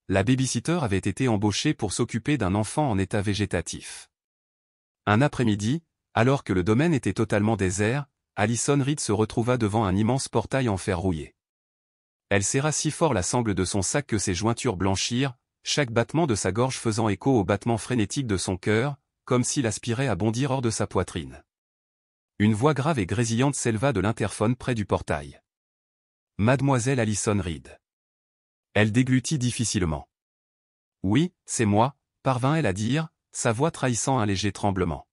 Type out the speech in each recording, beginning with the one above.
la babysitter avait été embauchée pour s'occuper d'un enfant en état végétatif. Un après-midi, alors que le domaine était totalement désert, Allison Reed se retrouva devant un immense portail en fer rouillé. Elle serra si fort la sangle de son sac que ses jointures blanchirent, chaque battement de sa gorge faisant écho au battement frénétique de son cœur, comme s'il aspirait à bondir hors de sa poitrine. Une voix grave et grésillante s'éleva de l'interphone près du portail. « Mademoiselle Allison Reed. » Elle déglutit difficilement. « Oui, c'est moi », parvint-elle à dire, sa voix trahissant un léger tremblement.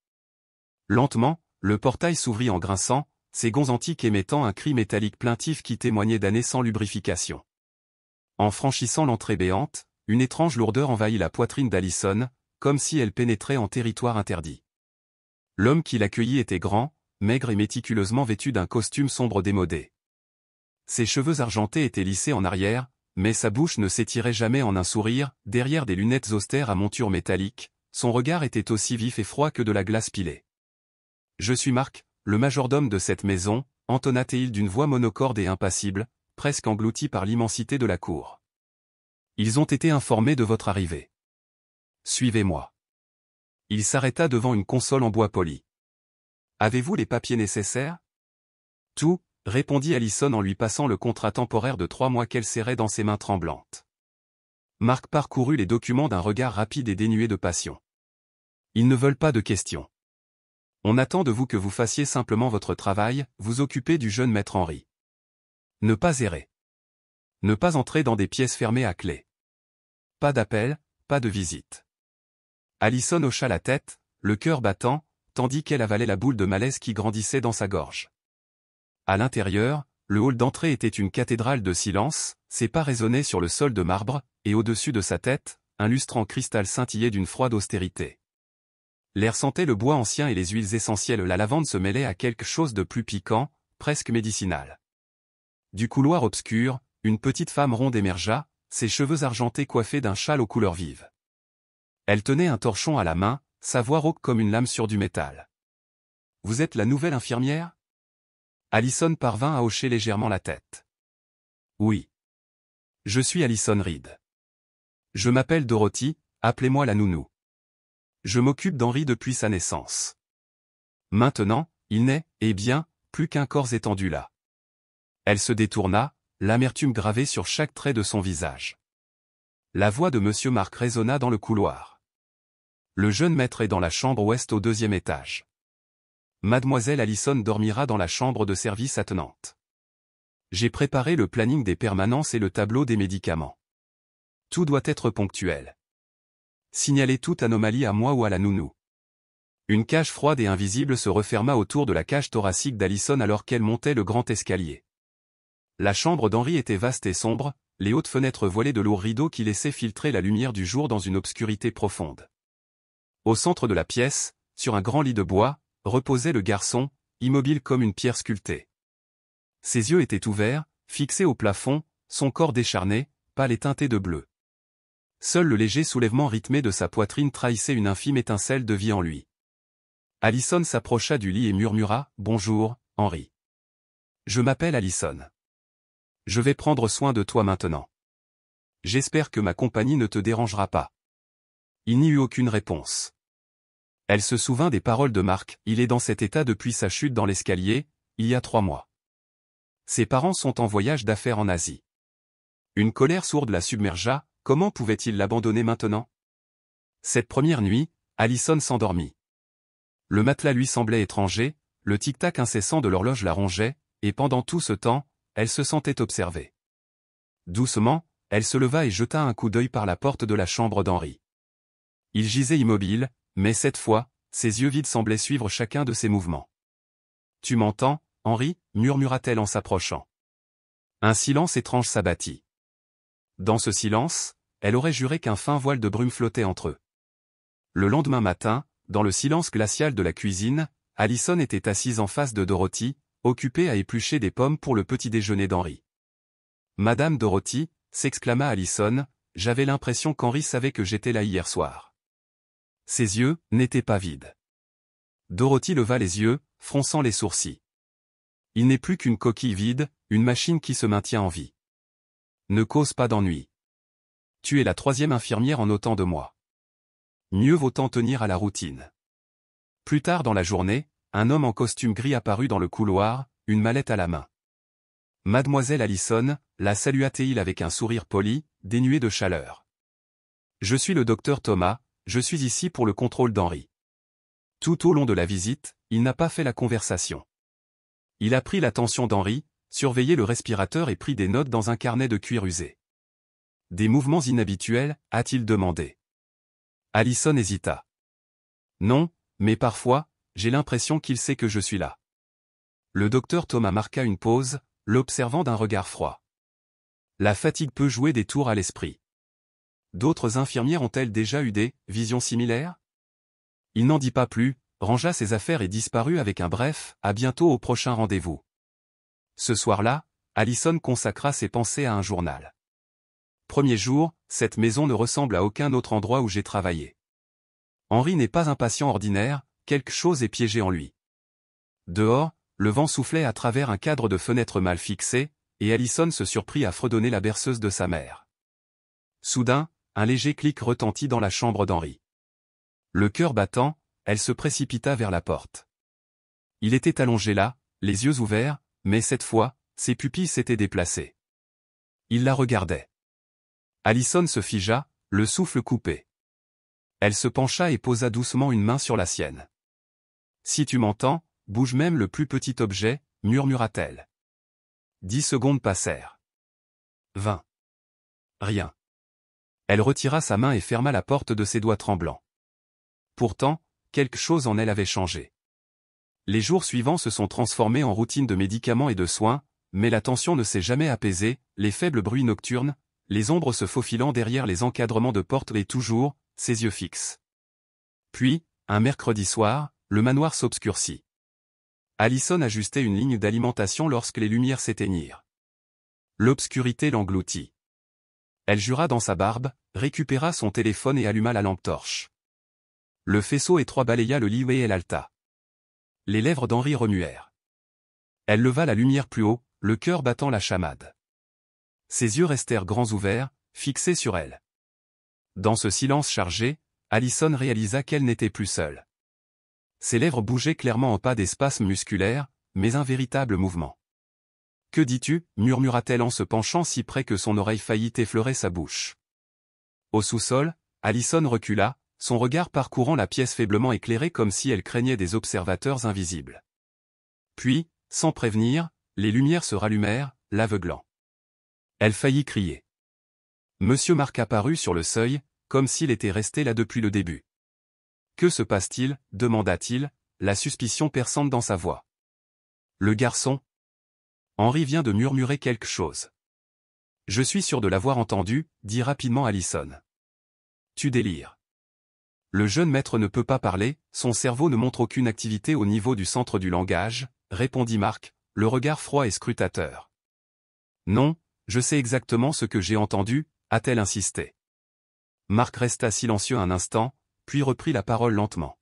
Lentement, le portail s'ouvrit en grinçant, ses gonds antiques émettant un cri métallique plaintif qui témoignait d'années sans lubrification. En franchissant l'entrée béante, une étrange lourdeur envahit la poitrine d'Allison, comme si elle pénétrait en territoire interdit. L'homme qui l'accueillit était grand, maigre et méticuleusement vêtu d'un costume sombre démodé. Ses cheveux argentés étaient lissés en arrière, mais sa bouche ne s'étirait jamais en un sourire, derrière des lunettes austères à monture métallique, son regard était aussi vif et froid que de la glace pilée. « Je suis Marc, le majordome de cette maison », entonna-t-il d'une voix monocorde et impassible, presque englouti par l'immensité de la cour. « Ils ont été informés de votre arrivée. Suivez-moi. » Il s'arrêta devant une console en bois poli. « Avez-vous les papiers nécessaires ?»« Tout », répondit Allison en lui passant le contrat temporaire de 3 mois qu'elle serrait dans ses mains tremblantes. Marc parcourut les documents d'un regard rapide et dénué de passion. « Ils ne veulent pas de questions. On attend de vous que vous fassiez simplement votre travail, vous occuper du jeune maître Henry. Ne pas errer. Ne pas entrer dans des pièces fermées à clé. Pas d'appel, pas de visite. » Allison hocha la tête, le cœur battant, tandis qu'elle avalait la boule de malaise qui grandissait dans sa gorge. À l'intérieur, le hall d'entrée était une cathédrale de silence, ses pas résonnaient sur le sol de marbre, et au-dessus de sa tête, un lustre en cristal scintillait d'une froide austérité. L'air sentait le bois ancien et les huiles essentielles, la lavande se mêlait à quelque chose de plus piquant, presque médicinal. Du couloir obscur, une petite femme ronde émergea, ses cheveux argentés coiffés d'un châle aux couleurs vives. Elle tenait un torchon à la main, sa voix rauque comme une lame sur du métal. « Vous êtes la nouvelle infirmière ?» Allison parvint à hocher légèrement la tête. « Oui. Je suis Allison Reed. Je m'appelle Dorothy, appelez-moi la nounou. Je m'occupe d'Henry depuis sa naissance. Maintenant, il n'est, eh bien, plus qu'un corps étendu là. » Elle se détourna, l'amertume gravée sur chaque trait de son visage. La voix de Monsieur Marc résonna dans le couloir. « Le jeune maître est dans la chambre ouest au 2e étage. Mademoiselle Allison dormira dans la chambre de service attenante. J'ai préparé le planning des permanences et le tableau des médicaments. Tout doit être ponctuel. Signalez toute anomalie à moi ou à la nounou. » Une cage froide et invisible se referma autour de la cage thoracique d'Allison alors qu'elle montait le grand escalier. La chambre d'Henry était vaste et sombre, les hautes fenêtres voilées de lourds rideaux qui laissaient filtrer la lumière du jour dans une obscurité profonde. Au centre de la pièce, sur un grand lit de bois, reposait le garçon, immobile comme une pierre sculptée. Ses yeux étaient ouverts, fixés au plafond, son corps décharné, pâle et teinté de bleu. Seul le léger soulèvement rythmé de sa poitrine trahissait une infime étincelle de vie en lui. Allison s'approcha du lit et murmura « Bonjour, Henry. Je m'appelle Allison. Je vais prendre soin de toi maintenant. J'espère que ma compagnie ne te dérangera pas. » Il n'y eut aucune réponse. Elle se souvint des paroles de Marc, il est dans cet état depuis sa chute dans l'escalier, il y a 3 mois. Ses parents sont en voyage d'affaires en Asie. Une colère sourde la submergea, comment pouvait-il l'abandonner maintenant? Cette première nuit, Allison s'endormit. Le matelas lui semblait étranger, le tic-tac incessant de l'horloge la rongeait, et pendant tout ce temps, elle se sentait observée. Doucement, elle se leva et jeta un coup d'œil par la porte de la chambre d'Henry. Il gisait immobile, mais cette fois, ses yeux vides semblaient suivre chacun de ses mouvements. « Tu m'entends, Henry » murmura-t-elle en s'approchant. Un silence étrange s'abattit. Dans ce silence, elle aurait juré qu'un fin voile de brume flottait entre eux. Le lendemain matin, dans le silence glacial de la cuisine, Allison était assise en face de Dorothy, occupée à éplucher des pommes pour le petit déjeuner d'Henry. « Madame Dorothy » s'exclama Allison, « j'avais l'impression qu'Henry savait que j'étais là hier soir. » Ses yeux n'étaient pas vides. Dorothy leva les yeux, fronçant les sourcils. « Il n'est plus qu'une coquille vide, une machine qui se maintient en vie. Ne cause pas d'ennui. tu es la troisième infirmière en autant de mois. Mieux vaut en tenir à la routine. Plus tard dans la journée, un homme en costume gris apparut dans le couloir, une mallette à la main. Mademoiselle Allison, la salua-t-il avec un sourire poli, dénué de chaleur. Je suis le docteur Thomas, je suis ici pour le contrôle d'Henri. Tout au long de la visite, il n'a pas fait la conversation. Il a pris l'attention d'Henri, surveillé le respirateur et pris des notes dans un carnet de cuir usé. Des mouvements inhabituels, a-t-il demandé. Allison hésita. Non, mais parfois, j'ai l'impression qu'il sait que je suis là. Le docteur Thomas marqua une pause, l'observant d'un regard froid. La fatigue peut jouer des tours à l'esprit. D'autres infirmières ont-elles déjà eu des visions similaires? Il n'en dit pas plus, rangea ses affaires et disparut avec un bref « à bientôt au prochain rendez-vous ». Ce soir-là, Allison consacra ses pensées à un journal. Premier jour, cette maison ne ressemble à aucun autre endroit où j'ai travaillé. Henri n'est pas un patient ordinaire, quelque chose est piégé en lui. Dehors, le vent soufflait à travers un cadre de fenêtre mal fixé, et Allison se surprit à fredonner la berceuse de sa mère. Soudain, un léger clic retentit dans la chambre d'Henri. Le cœur battant, elle se précipita vers la porte. Il était allongé là, les yeux ouverts, mais cette fois, ses pupilles s'étaient déplacées. Il la regardait. Allison se figea, le souffle coupé. Elle se pencha et posa doucement une main sur la sienne. « Si tu m'entends, bouge même le plus petit objet, murmura-t-elle. 10 secondes passèrent. 20. Rien. Elle retira sa main et ferma la porte de ses doigts tremblants. Pourtant, quelque chose en elle avait changé. Les jours suivants se sont transformés en routine de médicaments et de soins, mais la tension ne s'est jamais apaisée, les faibles bruits nocturnes, les ombres se faufilant derrière les encadrements de portes et toujours, ses yeux fixes. Puis, un mercredi soir, le manoir s'obscurcit. Allison ajustait une ligne d'alimentation lorsque les lumières s'éteignirent. L'obscurité l'engloutit. Elle jura dans sa barbe, récupéra son téléphone et alluma la lampe torche. Le faisceau étroit balaya le lit et elle halta. Les lèvres d'Henri remuèrent. Elle leva la lumière plus haut, le cœur battant la chamade. Ses yeux restèrent grands ouverts, fixés sur elle. Dans ce silence chargé, Allison réalisa qu'elle n'était plus seule. Ses lèvres bougeaient clairement en pas des spasmes musculaires, mais un véritable mouvement. « Que dis-tu » murmura-t-elle en se penchant si près que son oreille faillit effleurer sa bouche. Au sous-sol, Allison recula, son regard parcourant la pièce faiblement éclairée comme si elle craignait des observateurs invisibles. Puis, sans prévenir, les lumières se rallumèrent, l'aveuglant. Elle faillit crier. Monsieur Marc apparut sur le seuil, comme s'il était resté là depuis le début. « Que se passe-t-il » demanda-t-il, la suspicion perçante dans sa voix. Le garçon. Henri vient de murmurer quelque chose. Je suis sûr de l'avoir entendu, dit rapidement Allison. Tu délires. Le jeune maître ne peut pas parler, son cerveau ne montre aucune activité au niveau du centre du langage, répondit Marc, le regard froid et scrutateur. Non, je sais exactement ce que j'ai entendu, a-t-elle insisté. Marc resta silencieux un instant, puis reprit la parole lentement.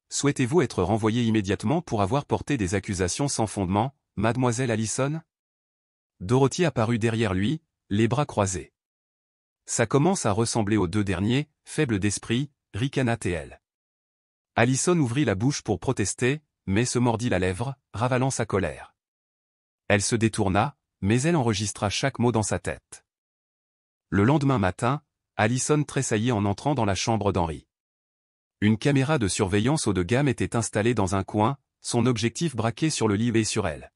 Souhaitez-vous être renvoyé immédiatement pour avoir porté des accusations sans fondement, mademoiselle Allison? Dorothy apparut derrière lui, les bras croisés. Ça commence à ressembler aux deux derniers, faibles d'esprit, ricana-t-elle. Allison ouvrit la bouche pour protester, mais se mordit la lèvre, ravalant sa colère. Elle se détourna, mais elle enregistra chaque mot dans sa tête. Le lendemain matin, Allison tressaillit en entrant dans la chambre d'Henri. Une caméra de surveillance haut de gamme était installée dans un coin, son objectif braqué sur le lit et sur elle.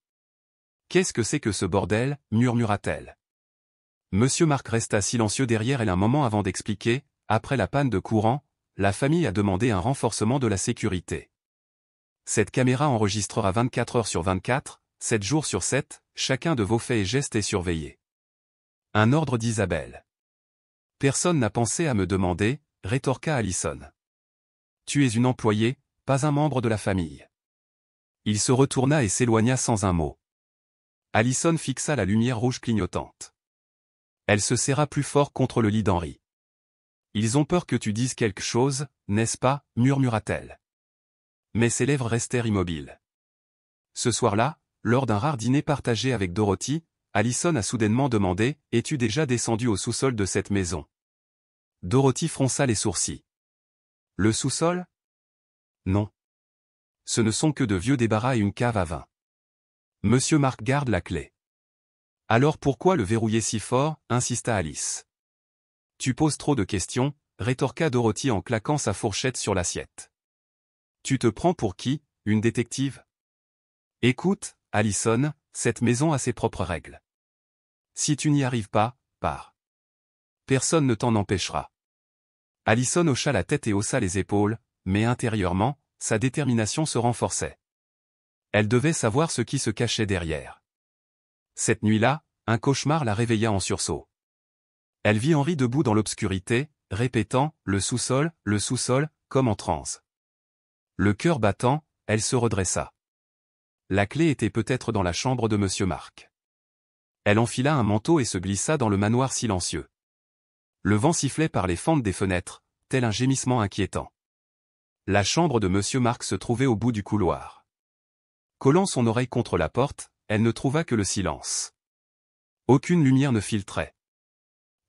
« Qu'est-ce que c'est que ce bordel » murmura-t-elle. Monsieur Marc resta silencieux derrière elle un moment avant d'expliquer, après la panne de courant, la famille a demandé un renforcement de la sécurité. Cette caméra enregistrera 24 heures sur 24, 7 jours sur 7, chacun de vos faits et gestes est surveillé. Un ordre d'Isabelle. Personne n'a pensé à me demander, rétorqua Allison. Tu es une employée, pas un membre de la famille. Il se retourna et s'éloigna sans un mot. Allison fixa la lumière rouge clignotante. Elle se serra plus fort contre le lit d'Henri. Ils ont peur que tu dises quelque chose, n'est-ce pas, murmura-t-elle. Mais ses lèvres restèrent immobiles. Ce soir-là, lors d'un rare dîner partagé avec Dorothy, Allison a soudainement demandé « Es-tu déjà descendu au sous-sol de cette maison ?» Dorothy fronça les sourcils. Le sous-sol? Non. Ce ne sont que de vieux débarras et une cave à vin. Monsieur Mark garde la clé. Alors pourquoi le verrouiller si fort, insista Alice. Tu poses trop de questions, rétorqua Dorothy en claquant sa fourchette sur l'assiette. Tu te prends pour qui, une détective? Écoute, Allison, cette maison a ses propres règles. Si tu n'y arrives pas, pars. Personne ne t'en empêchera. Allison hocha la tête et haussa les épaules, mais intérieurement, sa détermination se renforçait. Elle devait savoir ce qui se cachait derrière. Cette nuit-là, un cauchemar la réveilla en sursaut. Elle vit Henri debout dans l'obscurité, répétant « le sous-sol, comme en transe. Le cœur battant, elle se redressa. La clé était peut-être dans la chambre de Monsieur Mark. Elle enfila un manteau et se glissa dans le manoir silencieux. Le vent sifflait par les fentes des fenêtres, tel un gémissement inquiétant. La chambre de Monsieur Mark se trouvait au bout du couloir. Collant son oreille contre la porte, elle ne trouva que le silence. Aucune lumière ne filtrait.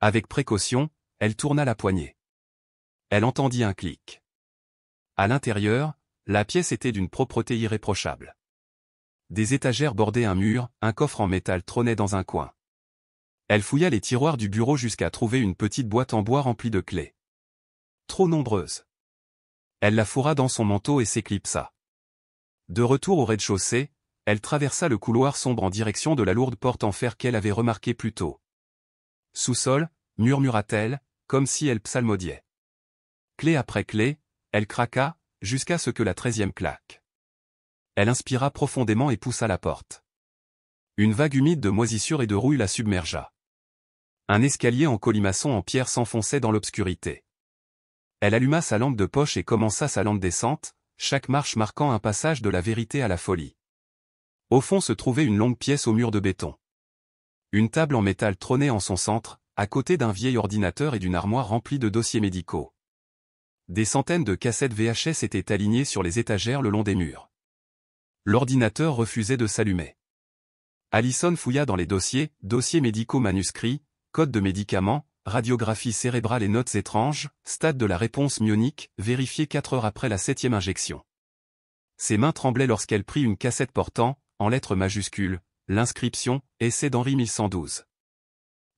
Avec précaution, elle tourna la poignée. Elle entendit un clic. À l'intérieur, la pièce était d'une propreté irréprochable. Des étagères bordaient un mur, un coffre en métal trônait dans un coin. Elle fouilla les tiroirs du bureau jusqu'à trouver une petite boîte en bois remplie de clés. Trop nombreuses. Elle la fourra dans son manteau et s'éclipsa. De retour au rez-de-chaussée, elle traversa le couloir sombre en direction de la lourde porte en fer qu'elle avait remarquée plus tôt. Sous-sol, murmura-t-elle, comme si elle psalmodiait. Clé après clé, elle craqua, jusqu'à ce que la 13e claque. Elle inspira profondément et poussa la porte. Une vague humide de moisissure et de rouille la submergea. Un escalier en colimaçon en pierre s'enfonçait dans l'obscurité. Elle alluma sa lampe de poche et commença sa lente descente, chaque marche marquant un passage de la vérité à la folie. Au fond se trouvait une longue pièce au mur de béton. Une table en métal trônait en son centre, à côté d'un vieil ordinateur et d'une armoire remplie de dossiers médicaux. Des centaines de cassettes VHS étaient alignées sur les étagères le long des murs. L'ordinateur refusait de s'allumer. Allison fouilla dans les dossiers médicaux manuscrits, codes de médicaments, radiographie cérébrale et notes étranges, stade de la réponse myonique, vérifié 4 heures après la 7e injection. Ses mains tremblaient lorsqu'elle prit une cassette portant, en lettres majuscules, l'inscription « Essai d'Henri 1112 ».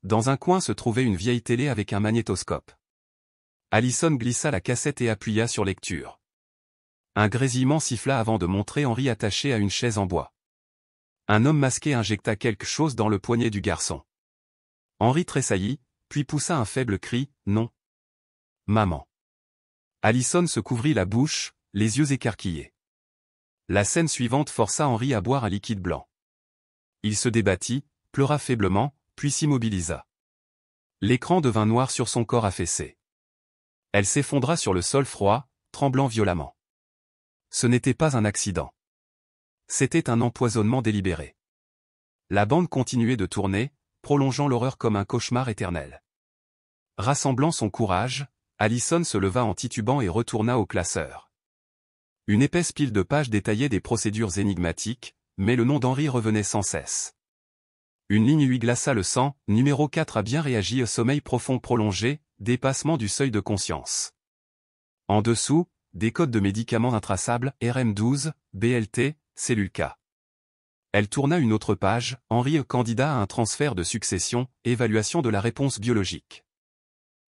Dans un coin se trouvait une vieille télé avec un magnétoscope. Allison glissa la cassette et appuya sur lecture. Un grésillement siffla avant de montrer Henri attaché à une chaise en bois. Un homme masqué injecta quelque chose dans le poignet du garçon. Henri tressaillit, puis poussa un faible cri, « Non. Maman. » Allison se couvrit la bouche, les yeux écarquillés. La scène suivante força Henri à boire un liquide blanc. Il se débattit, pleura faiblement, puis s'immobilisa. L'écran devint noir sur son corps affaissé. Elle s'effondra sur le sol froid, tremblant violemment. Ce n'était pas un accident. C'était un empoisonnement délibéré. La bande continuait de tourner, prolongeant l'horreur comme un cauchemar éternel. Rassemblant son courage, Allison se leva en titubant et retourna au classeur. Une épaisse pile de pages détaillait des procédures énigmatiques, mais le nom d'Henri revenait sans cesse. Une ligne lui glaça le sang, numéro 4 a bien réagi au sommeil profond prolongé, dépassement du seuil de conscience. En dessous, des codes de médicaments intraçables, RM12, BLT, cellule K. Elle tourna une autre page, Henri candidat à un transfert de succession, évaluation de la réponse biologique.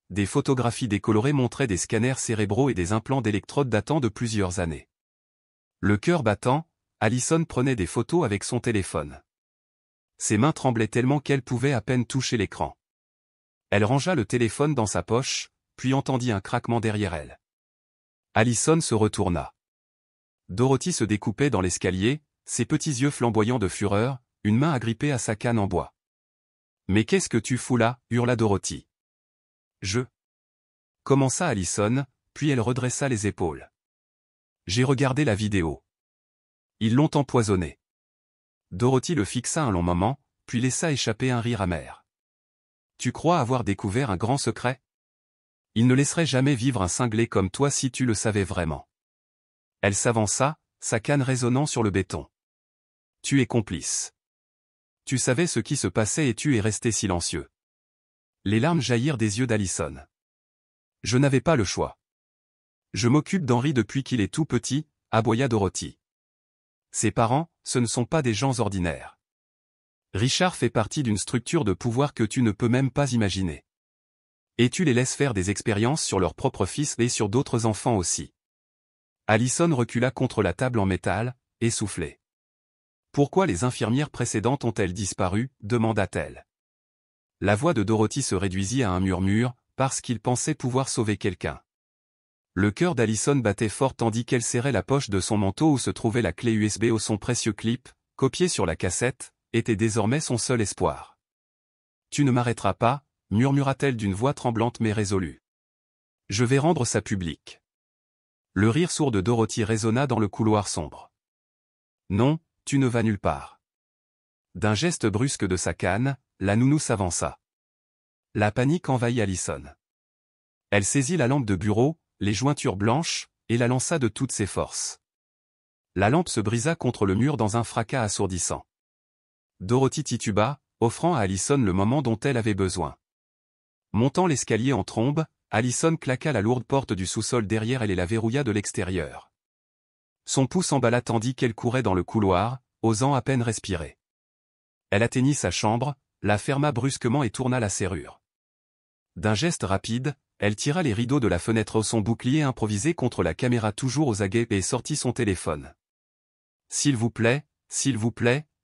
Des photographies décolorées montraient des scanners cérébraux et des implants d'électrodes datant de plusieurs années. Le cœur battant, Allison prenait des photos avec son téléphone. Ses mains tremblaient tellement qu'elle pouvait à peine toucher l'écran. Elle rangea le téléphone dans sa poche, puis entendit un craquement derrière elle. Allison se retourna. Dorothy se découpait dans l'escalier, ses petits yeux flamboyants de fureur, une main agrippée à sa canne en bois. « Mais qu'est-ce que tu fous là » hurla Dorothy. « Je. » commença Allison, puis elle redressa les épaules. « J'ai regardé la vidéo. Ils l'ont empoisonné. » Dorothy le fixa un long moment, puis laissa échapper un rire amer. « Tu crois avoir découvert un grand secret ? Il ne laisserait jamais vivre un cinglé comme toi si tu le savais vraiment. » Elle s'avança, sa canne résonnant sur le béton. « Tu es complice. Tu savais ce qui se passait et tu es resté silencieux. » Les larmes jaillirent des yeux d'Allison. Je n'avais pas le choix. Je m'occupe d'Henri depuis qu'il est tout petit, aboya Dorothy. Ses parents, ce ne sont pas des gens ordinaires. Richard fait partie d'une structure de pouvoir que tu ne peux même pas imaginer. Et tu les laisses faire des expériences sur leur propre fils et sur d'autres enfants aussi. Allison recula contre la table en métal, essoufflée. Pourquoi les infirmières précédentes ont-elles disparu, demanda-t-elle. La voix de Dorothy se réduisit à un murmure, parce qu'il pensait pouvoir sauver quelqu'un. Le cœur d'Allison battait fort tandis qu'elle serrait la poche de son manteau où se trouvait la clé USB où son précieux clip, copié sur la cassette, était désormais son seul espoir. « Tu ne m'arrêteras pas » murmura-t-elle d'une voix tremblante mais résolue. « Je vais rendre ça public. » Le rire sourd de Dorothy résonna dans le couloir sombre. « Non, tu ne vas nulle part. » D'un geste brusque de sa canne, la nounou s'avança. La panique envahit Allison. Elle saisit la lampe de bureau, les jointures blanches, et la lança de toutes ses forces. La lampe se brisa contre le mur dans un fracas assourdissant. Dorothy tituba, offrant à Allison le moment dont elle avait besoin. Montant l'escalier en trombe, Allison claqua la lourde porte du sous-sol derrière elle et la verrouilla de l'extérieur. Son pouce emballa tandis qu'elle courait dans le couloir, osant à peine respirer. Elle atteignit sa chambre, la ferma brusquement et tourna la serrure. D'un geste rapide, elle tira les rideaux de la fenêtre au son bouclier improvisé contre la caméra toujours aux aguets et sortit son téléphone. « S'il vous plaît,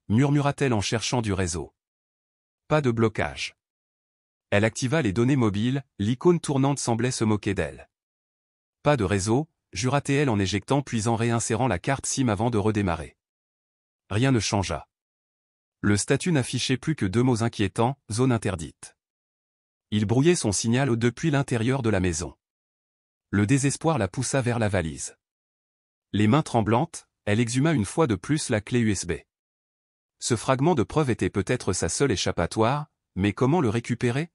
murmura-t-elle en cherchant du réseau. Pas de blocage. Elle activa les données mobiles, l'icône tournante semblait se moquer d'elle. Pas de réseau, jura-t-elle en éjectant puis en réinsérant la carte SIM avant de redémarrer. Rien ne changea. Le statut n'affichait plus que deux mots inquiétants, zone interdite. Il brouillait son signal depuis l'intérieur de la maison. Le désespoir la poussa vers la valise. Les mains tremblantes, elle exhuma une fois de plus la clé USB. Ce fragment de preuve était peut-être sa seule échappatoire, mais comment le récupérer?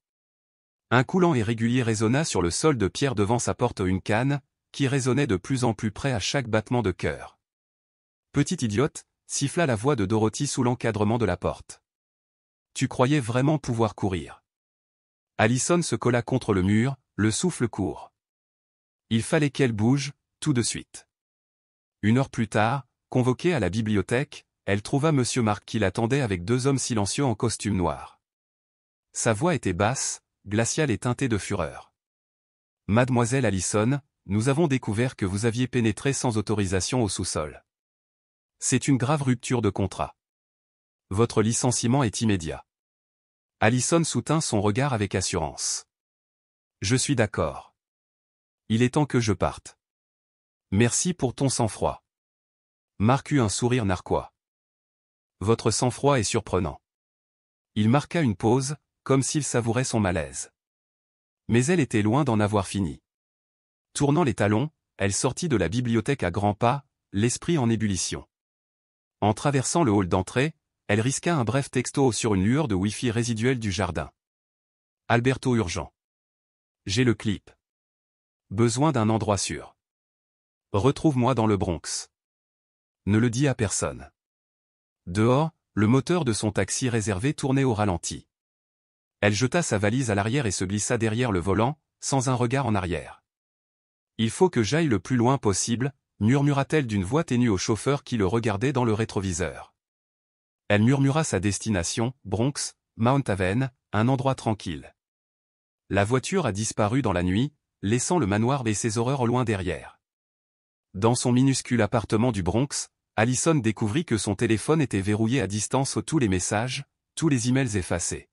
Un coulant et régulier résonna sur le sol de pierre devant sa porte une canne, qui résonnait de plus en plus près à chaque battement de cœur. Petite idiote, siffla la voix de Dorothy sous l'encadrement de la porte. Tu croyais vraiment pouvoir courir. Allison se colla contre le mur, le souffle court. Il fallait qu'elle bouge, tout de suite. Une heure plus tard, convoquée à la bibliothèque, elle trouva Monsieur Mark qui l'attendait avec deux hommes silencieux en costume noir. Sa voix était basse, glaciale et teintée de fureur. « Mademoiselle Allison, nous avons découvert que vous aviez pénétré sans autorisation au sous-sol. C'est une grave rupture de contrat. Votre licenciement est immédiat. » Allison soutint son regard avec assurance. « Je suis d'accord. Il est temps que je parte. Merci pour ton sang-froid. » Mark eut un sourire narquois. « Votre sang-froid est surprenant. » Il marqua une pause, comme s'il savourait son malaise. Mais elle était loin d'en avoir fini. Tournant les talons, elle sortit de la bibliothèque à grands pas, l'esprit en ébullition. En traversant le hall d'entrée, elle risqua un bref texto sur une lueur de Wi-Fi résiduelle du jardin. Alberto urgent. J'ai le clip. Besoin d'un endroit sûr. Retrouve-moi dans le Bronx. Ne le dis à personne. Dehors, le moteur de son taxi réservé tournait au ralenti. Elle jeta sa valise à l'arrière et se glissa derrière le volant, sans un regard en arrière. Il faut que j'aille le plus loin possible, murmura-t-elle d'une voix ténue au chauffeur qui le regardait dans le rétroviseur. Elle murmura sa destination, Bronx, Mount Haven, un endroit tranquille. La voiture a disparu dans la nuit, laissant le manoir et ses horreurs au loin derrière. Dans son minuscule appartement du Bronx, Allison découvrit que son téléphone était verrouillé à distance tous les messages, tous les emails effacés.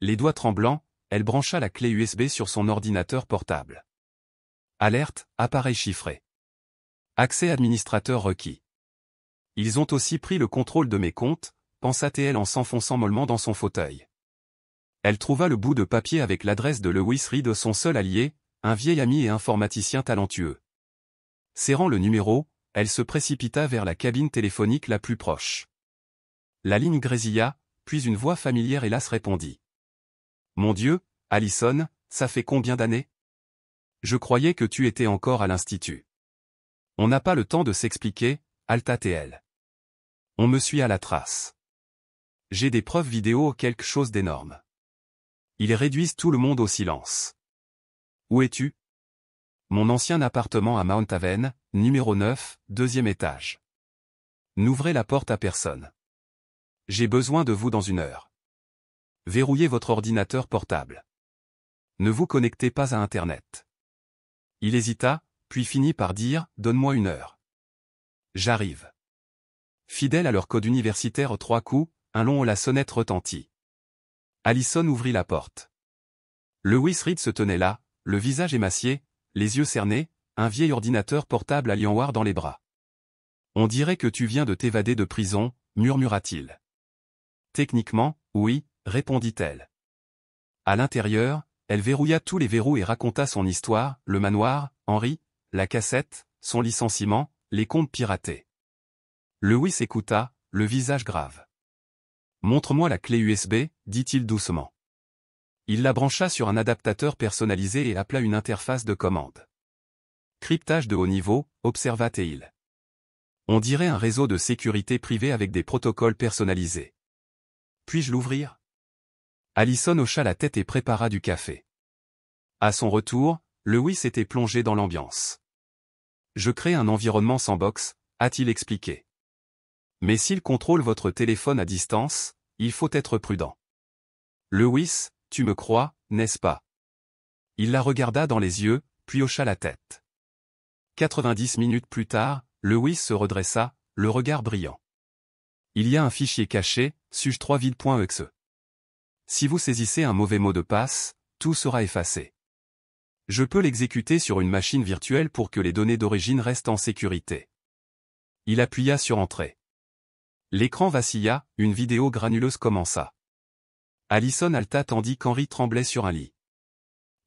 Les doigts tremblants, elle brancha la clé USB sur son ordinateur portable. Alerte, appareil chiffré. Accès administrateur requis. Ils ont aussi pris le contrôle de mes comptes, pensa-t-elle en s'enfonçant mollement dans son fauteuil. Elle trouva le bout de papier avec l'adresse de Lewis Reed, son seul allié, un vieil ami et informaticien talentueux. Serrant le numéro, elle se précipita vers la cabine téléphonique la plus proche. La ligne grésilla, puis une voix familière hélas répondit. « Mon Dieu, Allison, ça fait combien d'années? Je croyais que tu étais encore à l'institut. » On n'a pas le temps de s'expliquer, halta-t-elle. On me suit à la trace. J'ai des preuves vidéo, quelque chose d'énorme. Ils réduisent tout le monde au silence. Où es-tu? Mon ancien appartement à Mount Haven, numéro 9, deuxième étage. N'ouvrez la porte à personne. J'ai besoin de vous dans 1 heure. Verrouillez votre ordinateur portable. Ne vous connectez pas à Internet. Il hésita, puis finit par dire « Donne-moi 1 heure. » J'arrive. Fidèle à leur code universitaire 3 coups, un long la sonnette retentit. Allison ouvrit la porte. Lewis Reed se tenait là, le visage émacié, les yeux cernés, un vieil ordinateur portable Alienware dans les bras. « On dirait que tu viens de t'évader de prison, » murmura-t-il. « Techniquement, oui, » répondit-elle. À l'intérieur, elle verrouilla tous les verrous et raconta son histoire, le manoir, Henry, la cassette, son licenciement, les comptes piratés. Lewis écouta, le visage grave. « Montre-moi la clé USB, dit-il doucement. Il la brancha sur un adaptateur personnalisé et appela une interface de commande. Cryptage de haut niveau, observa-t-il. On dirait un réseau de sécurité privée avec des protocoles personnalisés. Puis-je l'ouvrir? Allison hocha la tête et prépara du café. À son retour, Lewis était plongé dans l'ambiance. Je crée un environnement sandbox, a-t-il expliqué. Mais s'il contrôle votre téléphone à distance, il faut être prudent. Lewis, tu me crois, n'est-ce pas? Il la regarda dans les yeux, puis hocha la tête. 90 minutes plus tard, Lewis se redressa, le regard brillant. Il y a un fichier caché, suge3vid.exe. Si vous saisissez un mauvais mot de passe, tout sera effacé. Je peux l'exécuter sur une machine virtuelle pour que les données d'origine restent en sécurité. Il appuya sur Entrée. L'écran vacilla, une vidéo granuleuse commença. Allison halta tandis qu'Henry tremblait sur un lit.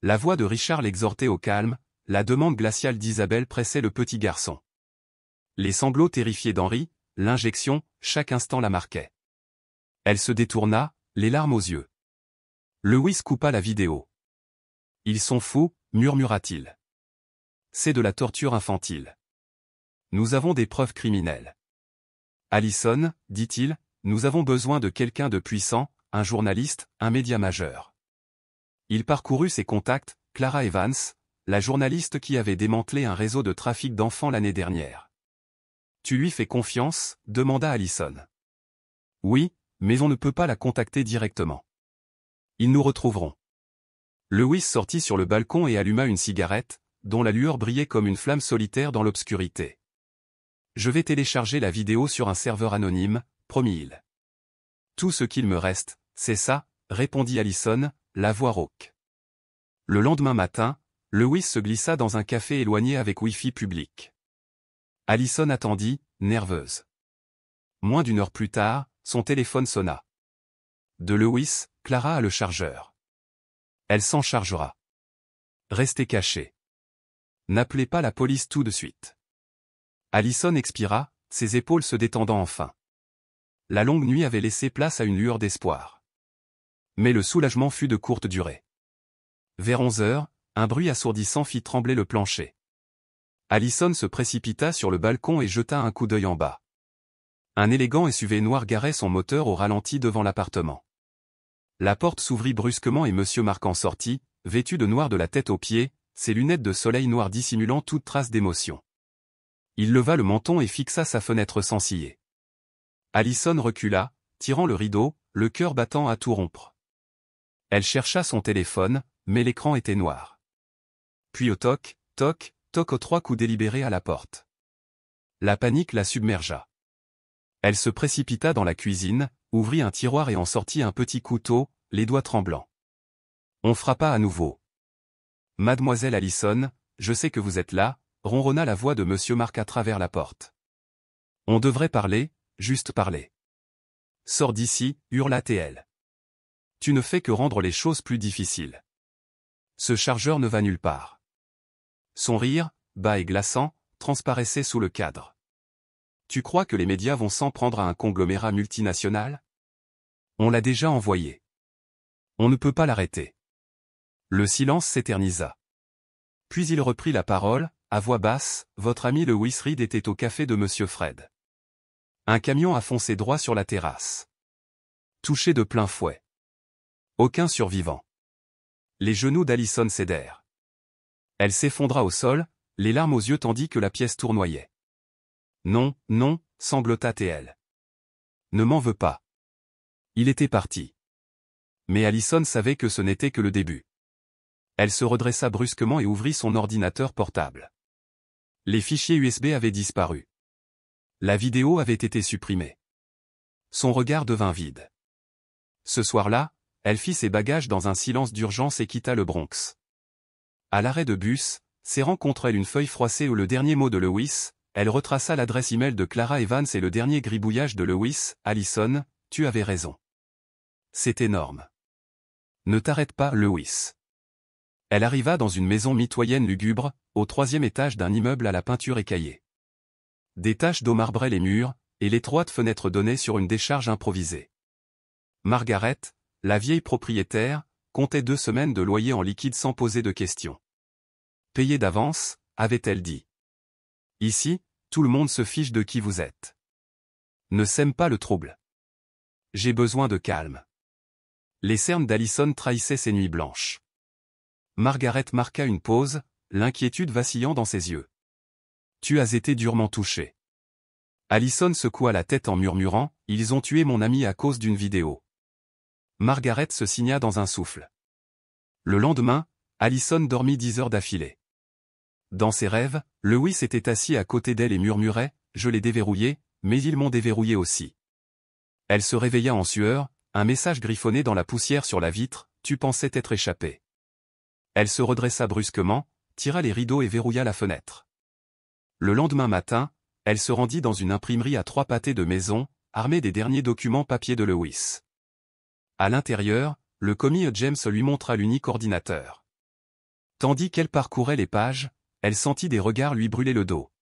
La voix de Richard l'exhortait au calme, la demande glaciale d'Isabelle pressait le petit garçon. Les sanglots terrifiés d'Henry, l'injection, chaque instant la marquaient. Elle se détourna, les larmes aux yeux. Lewis coupa la vidéo. « Ils sont fous », murmura-t-il. « C'est de la torture infantile. Nous avons des preuves criminelles. » Allison, dit-il, nous avons besoin de quelqu'un de puissant, un journaliste, un média majeur. Il parcourut ses contacts, Clara Evans, la journaliste qui avait démantelé un réseau de trafic d'enfants l'année dernière. Tu lui fais confiance, demanda Allison. Oui, mais on ne peut pas la contacter directement. Ils nous retrouveront. Lewis sortit sur le balcon et alluma une cigarette, dont la lueur brillait comme une flamme solitaire dans l'obscurité. Je vais télécharger la vidéo sur un serveur anonyme, promit-il. Tout ce qu'il me reste, c'est ça, répondit Allison, la voix rauque. Le lendemain matin, Lewis se glissa dans un café éloigné avec Wi-Fi public. Allison attendit, nerveuse. Moins d'1 heure plus tard, son téléphone sonna. De Lewis, Clara a le chargeur. Elle s'en chargera. Restez cachés. N'appelez pas la police tout de suite. Allison expira, ses épaules se détendant enfin. La longue nuit avait laissé place à une lueur d'espoir. Mais le soulagement fut de courte durée. Vers 11 heures, un bruit assourdissant fit trembler le plancher. Allison se précipita sur le balcon et jeta un coup d'œil en bas. Un élégant SUV noir garait son moteur au ralenti devant l'appartement. La porte s'ouvrit brusquement et Monsieur Marquand sortit, vêtu de noir de la tête aux pieds, ses lunettes de soleil noires dissimulant toute trace d'émotion. Il leva le menton et fixa sa fenêtre sans ciller. Allison recula, tirant le rideau, le cœur battant à tout rompre. Elle chercha son téléphone, mais l'écran était noir. Puis au toc, toc, toc aux 3 coups délibérés à la porte. La panique la submergea. Elle se précipita dans la cuisine, ouvrit un tiroir et en sortit un petit couteau, les doigts tremblants. On frappa à nouveau. « Mademoiselle Allison, je sais que vous êtes là », ronronna la voix de Monsieur Mark à travers la porte. « On devrait parler, juste parler. »« Sors d'ici », hurla-t-elle. « Tu ne fais que rendre les choses plus difficiles. Ce chargeur ne va nulle part. » Son rire, bas et glaçant, transparaissait sous le cadre. « Tu crois que les médias vont s'en prendre à un conglomérat multinational? On l'a déjà envoyé. On ne peut pas l'arrêter. » Le silence s'éternisa. Puis il reprit la parole, à voix basse, « Votre ami Lewis Reed était au café de Monsieur Fred. Un camion a foncé droit sur la terrasse. Touché de plein fouet. Aucun survivant. » Les genoux d'Allison cédèrent. Elle s'effondra au sol, les larmes aux yeux tandis que la pièce tournoyait. Non, non, sanglota-t-elle. Ne m'en veux pas. Il était parti. Mais Allison savait que ce n'était que le début. Elle se redressa brusquement et ouvrit son ordinateur portable. Les fichiers USB avaient disparu. La vidéo avait été supprimée. Son regard devint vide. Ce soir-là, elle fit ses bagages dans un silence d'urgence et quitta le Bronx. À l'arrêt de bus, serrant contre elle une feuille froissée où le dernier mot de Lewis, elle retraça l'adresse email de Clara Evans et le dernier gribouillage de Lewis. Allison, tu avais raison. C'est énorme. Ne t'arrête pas, Lewis. Elle arriva dans une maison mitoyenne lugubre, au 3e étage d'un immeuble à la peinture écaillée. Des taches d'eau marbraient les murs, et l'étroite fenêtre donnait sur une décharge improvisée. Margaret, la vieille propriétaire, comptait 2 semaines de loyer en liquide sans poser de questions. Payé d'avance, avait-elle dit. Ici, tout le monde se fiche de qui vous êtes. Ne sème pas le trouble. J'ai besoin de calme. Les cernes d'Allison trahissaient ses nuits blanches. Margaret marqua une pause, l'inquiétude vacillant dans ses yeux. Tu as été durement touché. Allison secoua la tête en murmurant, ils ont tué mon ami à cause d'une vidéo. Margaret se signa dans un souffle. Le lendemain, Allison dormit 10 heures d'affilée. Dans ses rêves, Lewis était assis à côté d'elle et murmurait, je l'ai déverrouillé, mais ils m'ont déverrouillé aussi. Elle se réveilla en sueur, un message griffonné dans la poussière sur la vitre, tu pensais t'être échappé. Elle se redressa brusquement, tira les rideaux et verrouilla la fenêtre. Le lendemain matin, elle se rendit dans une imprimerie à 3 pâtés de maison, armée des derniers documents papier de Lewis. À l'intérieur, le commis James lui montra l'unique ordinateur. Tandis qu'elle parcourait les pages, elle sentit des regards lui brûler le dos.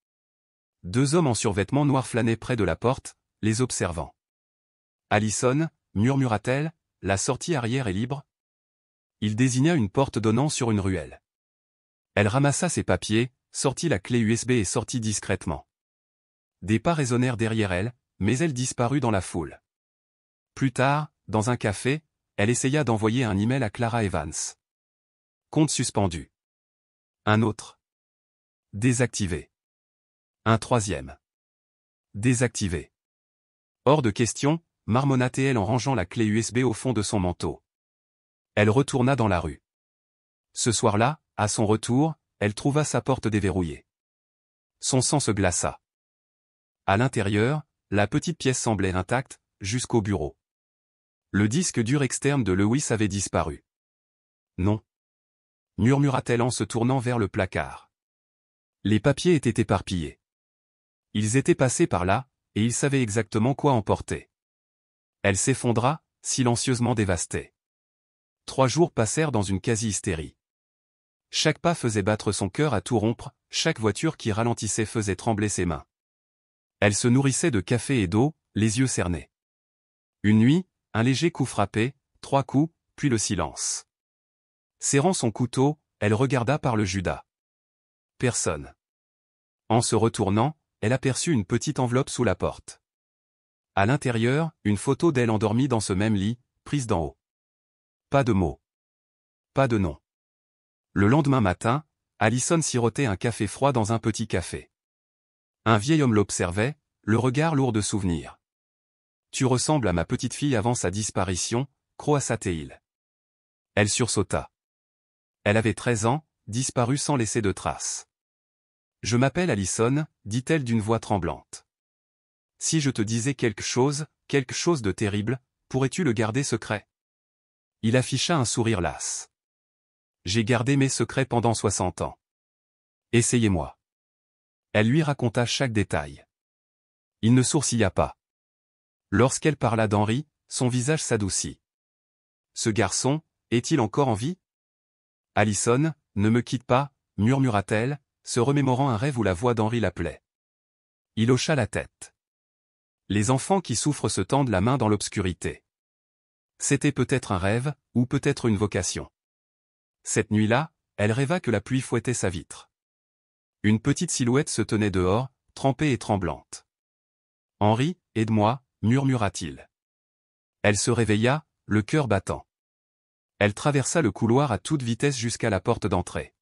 2 hommes en survêtement noir flânaient près de la porte, les observant. Allison, murmura-t-elle, la sortie arrière est libre? Il désigna une porte donnant sur une ruelle. Elle ramassa ses papiers, sortit la clé USB et sortit discrètement. Des pas résonnèrent derrière elle, mais elle disparut dans la foule. Plus tard, dans un café, elle essaya d'envoyer un email à Clara Evans. Compte suspendu. Un autre. Désactivé. Un 3e. Désactivé. Hors de question, marmonna-t-elle en rangeant la clé USB au fond de son manteau. Elle retourna dans la rue. Ce soir-là, à son retour, elle trouva sa porte déverrouillée. Son sang se glaça. À l'intérieur, la petite pièce semblait intacte, jusqu'au bureau. Le disque dur externe de Lewis avait disparu. Non. Murmura-t-elle en se tournant vers le placard. Les papiers étaient éparpillés. Ils étaient passés par là, et ils savaient exactement quoi emporter. Elle s'effondra, silencieusement dévastée. 3 jours passèrent dans une quasi-hystérie. Chaque pas faisait battre son cœur à tout rompre, chaque voiture qui ralentissait faisait trembler ses mains. Elle se nourrissait de café et d'eau, les yeux cernés. Une nuit, un léger coup frappé, 3 coups, puis le silence. Serrant son couteau, elle regarda par le Judas. Personne. En se retournant, elle aperçut une petite enveloppe sous la porte. À l'intérieur, une photo d'elle endormie dans ce même lit, prise d'en haut. Pas de mots. Pas de nom. Le lendemain matin, Allison sirotait un café froid dans un petit café. Un vieil homme l'observait, le regard lourd de souvenirs. Tu ressembles à ma petite fille avant sa disparition, croassa-t-il. Elle sursauta. Elle avait 13 ans, disparue sans laisser de traces. Je m'appelle Allison, dit-elle d'une voix tremblante. Si je te disais quelque chose de terrible, pourrais-tu le garder secret? Il afficha un sourire las. J'ai gardé mes secrets pendant 60 ans. Essayez-moi. Elle lui raconta chaque détail. Il ne sourcilla pas. Lorsqu'elle parla d'Henry, son visage s'adoucit. Ce garçon, est-il encore en vie? Allison, ne me quitte pas, murmura-t-elle, se remémorant un rêve où la voix d'Henry l'appelait. Il hocha la tête. Les enfants qui souffrent se tendent la main dans l'obscurité. C'était peut-être un rêve, ou peut-être une vocation. Cette nuit-là, elle rêva que la pluie fouettait sa vitre. Une petite silhouette se tenait dehors, trempée et tremblante. « Henry, aide-moi » murmura-t-il. Elle se réveilla, le cœur battant. Elle traversa le couloir à toute vitesse jusqu'à la porte d'entrée.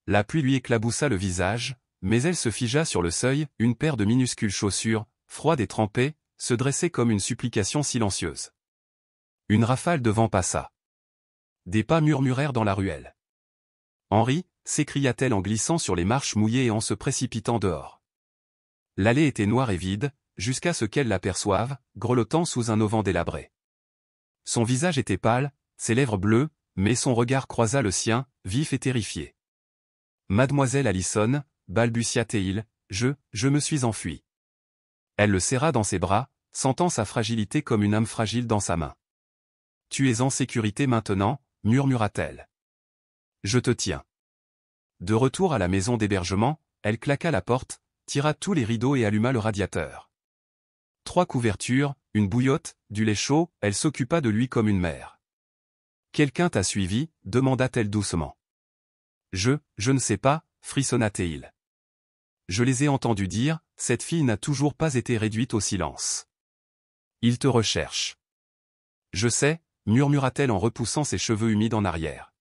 La pluie lui éclaboussa le visage, mais elle se figea sur le seuil, une paire de minuscules chaussures, froides et trempées, se dressait comme une supplication silencieuse. Une rafale de vent passa. Des pas murmurèrent dans la ruelle. « Henri !» s'écria-t-elle en glissant sur les marches mouillées et en se précipitant dehors. L'allée était noire et vide, jusqu'à ce qu'elle l'aperçoive, grelottant sous un auvent délabré. Son visage était pâle, ses lèvres bleues, mais son regard croisa le sien, vif et terrifié. « Mademoiselle Allison !» balbutia Théil, je me suis enfuie. Elle le serra dans ses bras, sentant sa fragilité comme une âme fragile dans sa main. « Tu es en sécurité maintenant » murmura-t-elle. « Je te tiens. » De retour à la maison d'hébergement, elle claqua la porte, tira tous les rideaux et alluma le radiateur. 3 couvertures, une bouillotte, du lait chaud, elle s'occupa de lui comme une mère. « Quelqu'un t'a suivi » demanda-t-elle doucement. « Je ne sais pas » frissonna Théil. « Je les ai entendus dire, cette fille n'a toujours pas été réduite au silence. Il te recherche. »« Je sais » murmura-t-elle en repoussant ses cheveux humides en arrière.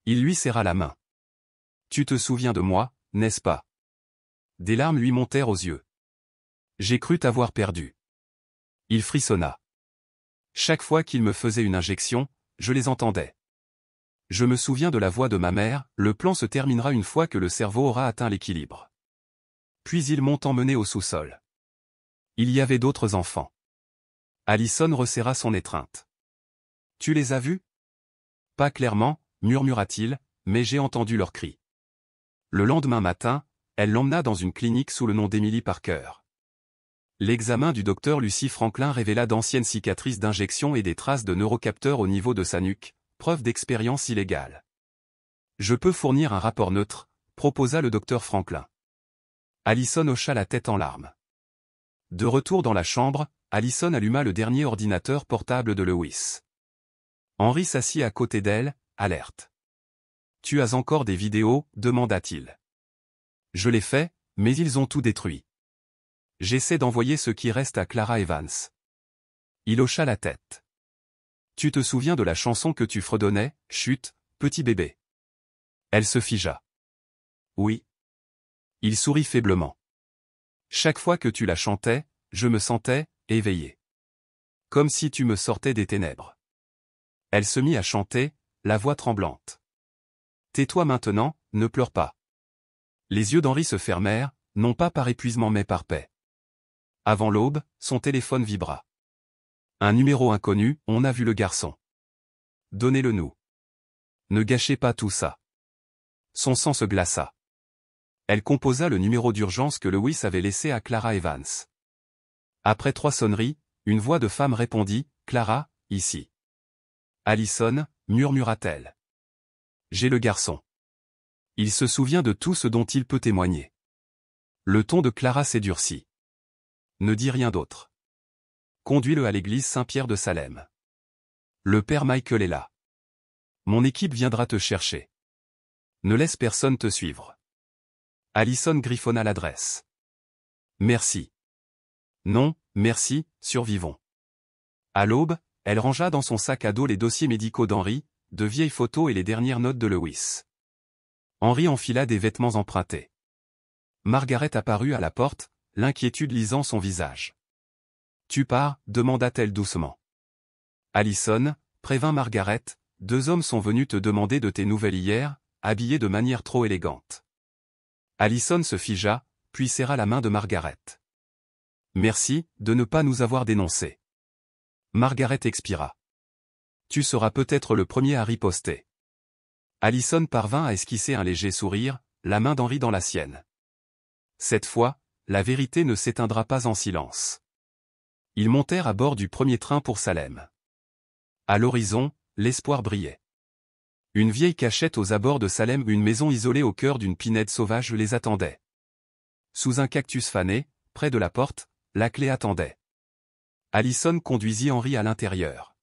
Il lui serra la main. « Tu te souviens de moi, n'est-ce pas ?» Des larmes lui montèrent aux yeux. « J'ai cru t'avoir perdu. » Il frissonna. Chaque fois qu'il me faisait une injection, je les entendais. Je me souviens de la voix de ma mère, le plan se terminera une fois que le cerveau aura atteint l'équilibre. Puis ils m'ont emmené au sous-sol. Il y avait d'autres enfants. Allison resserra son étreinte. « Tu les as vus ?»« Pas clairement, » murmura-t-il, mais j'ai entendu leurs cris. Le lendemain matin, elle l'emmena dans une clinique sous le nom d'Emily Parker. L'examen du docteur Lucy Franklin révéla d'anciennes cicatrices d'injection et des traces de neurocapteurs au niveau de sa nuque, preuve d'expérience illégale. « Je peux fournir un rapport neutre », proposa le docteur Franklin. Allison hocha la tête en larmes. De retour dans la chambre, Allison alluma le dernier ordinateur portable de Lewis. Henri s'assit à côté d'elle, alerte. « Tu as encore des vidéos ?» demanda-t-il. « Je l'ai fait, mais ils ont tout détruit. J'essaie d'envoyer ce qui reste à Clara Evans. » Il hocha la tête. « Tu te souviens de la chanson que tu fredonnais, chut, petit bébé ?» Elle se figea. « Oui. » Il sourit faiblement. « Chaque fois que tu la chantais, je me sentais éveillé. Comme si tu me sortais des ténèbres. » Elle se mit à chanter, la voix tremblante. « Tais-toi maintenant, ne pleure pas. » Les yeux d'Henri se fermèrent, non pas par épuisement mais par paix. Avant l'aube, son téléphone vibra. Un numéro inconnu, on a vu le garçon. Donnez-le-nous. Ne gâchez pas tout ça. Son sang se glaça. Elle composa le numéro d'urgence que Lewis avait laissé à Clara Evans. Après 3 sonneries, une voix de femme répondit, « Clara, ici. »« Allison » murmura-t-elle. « J'ai le garçon. Il se souvient de tout ce dont il peut témoigner. » Le ton de Clara s'édurcit. « Ne dis rien d'autre. Conduis-le à l'église Saint-Pierre de Salem. Le père Michael est là. Mon équipe viendra te chercher. Ne laisse personne te suivre. » Allison griffonna l'adresse. « Merci. »« Non, merci, survivons. » À l'aube, elle rangea dans son sac à dos les dossiers médicaux d'Henri, de vieilles photos et les dernières notes de Lewis. Henri enfila des vêtements empruntés. Margaret apparut à la porte, l'inquiétude lisant son visage. « Tu pars ?» demanda-t-elle doucement. Allison, prévint Margaret, 2 hommes sont venus te demander de tes nouvelles hier, habillés de manière trop élégante. Allison se figea, puis serra la main de Margaret. « Merci, de ne pas nous avoir dénoncés. » Margaret expira. « Tu seras peut-être le premier à riposter. » Allison parvint à esquisser un léger sourire, la main d'Henri dans la sienne. Cette fois, la vérité ne s'éteindra pas en silence. Ils montèrent à bord du premier train pour Salem. À l'horizon, l'espoir brillait. Une vieille cachette aux abords de Salem, une maison isolée au cœur d'une pinède sauvage les attendait. Sous un cactus fané, près de la porte, la clé attendait. Allison conduisit Henri à l'intérieur.